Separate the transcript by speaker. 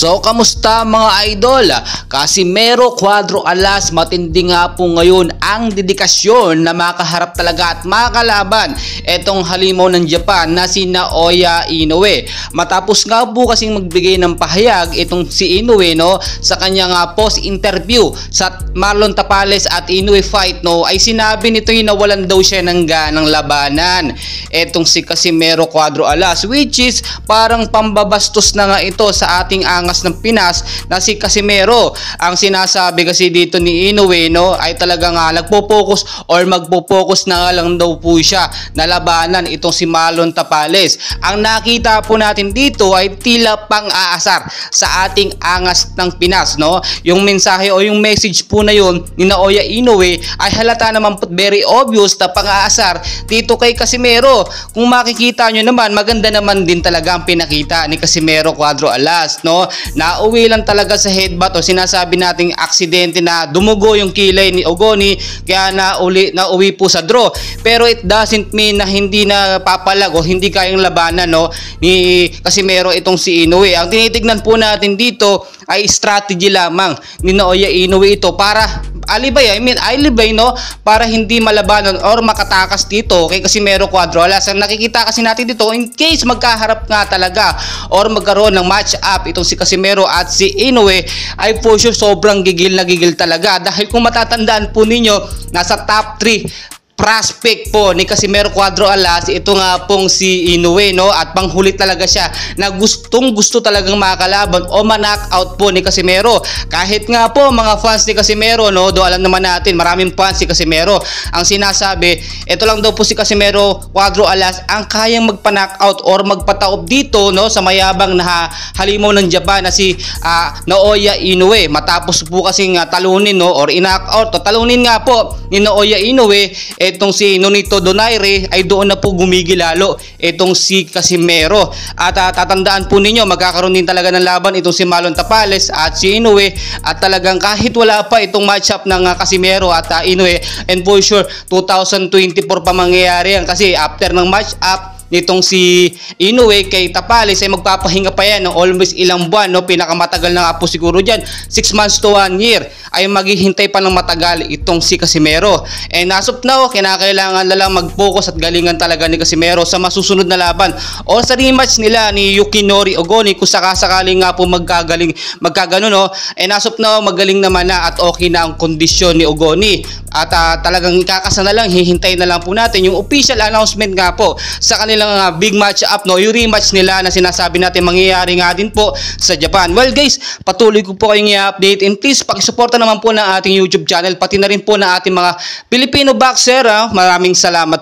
Speaker 1: So kamusta mga idol? Casimero Cuadro Alas, matindi nga po ngayon ang dedikasyon na makaharap talaga at makalaban etong halimaw ng Japan na si Naoya Inoue. Matapos nga po kasing magbigay ng pahayag itong si Inoue sa kanyang post interview sa Marlon Tapales at Inoue fight ay sinabi nito na walan daw siya ng ganang labanan etong si Casimero Cuadro Alas, which is parang pambabastos na nga ito sa ating angas ng Pinas na si Casimero. Ang sinasabi kasi dito ni Inoue ay talagang nagpo-focus or magpo-focus na nga lang daw po siya na labanan itong si Marlon Tapales. Ang nakita po natin dito ay tila pang-aasar sa ating angas ng Pinas, Yung mensahe o yung message po na yun ni Naoya Inoue ay halata naman po, very obvious na pang-aasar dito kay Casimero. Kung makikita nyo naman, maganda naman din talaga ang pinakita ni Casimero Cuadro Alas, Nauwi lang talaga sa headbutt o sinasabi nating aksidente na dumugo yung kilay ni Ogoni kaya nauwi po sa draw. Pero it doesn't mean na hindi na papalag o hindi kayang labanan ni Casimero itong si Inoue. Ang tinitignan po natin dito ay strategy lamang ni Naoya Inoue ito para alibay, para hindi malabanan or makatakas dito kay Casimero Cuadro Alas. Ang nakikita kasi natin dito, in case magkaharap nga talaga or magkaroon ng match up itong si Casimero at si Inoue, ay for sure sobrang gigil na gigil talaga. Dahil kung matatandaan po ninyo, nasa top 3 prospect po ni Casimero Cuadro Alas ito nga pong si Inoue, at panghuli talaga siya na gusto talagang makalaban o ma-knockout po ni Casimero. Kahit nga po mga fans ni Casimero, do alam naman natin maraming fans si Casimero, ang sinasabi ito lang daw po si Casimero Cuadro Alas ang kayang magpa-knockout or magpataob dito sa mayabang na halimaw ng Japan na si Naoya Inoue. Matapos po kasing talunin or i-knockout talunin nga po ni Naoya Inoue itong si Nonito Donaire, ay doon na po gumigil lalo itong si Casimero. At tatandaan po ninyo, magkakaroon din talaga ng laban itong si Marlon Tapales at si Inoue, at talagang kahit wala pa itong matchup ng Casimero at Inoue, and for sure 2024 pa mangyayari yan kasi after ng matchup nitong si Inoue kay Tapales ay magpapahinga pa yan ng almost ilang buwan, pinakamatagal na nga po siguro dyan 6 months to 1 year ay maghihintay pa ng matagal itong si Casimero. And as of now, kinakailangan na lang mag-focus at galingan talaga ni Casimero sa masusunod na laban o sa rematch nila ni Yukinori Ogoni kung sakasakaling nga po magkagano, and as of now, magaling naman na at okay na ang kondisyon ni Ogoni. At talagang ikakasa na lang, hihintay na lang po natin yung official announcement nga po sa kanila big match up, yung rematch nila na sinasabi natin mangyayari nga din po sa Japan. Well guys, patuloy ko po kayong i-update, and please pakisuporta naman po ng ating YouTube channel pati na rin po ng ating mga Filipino boxer. Maraming salamat.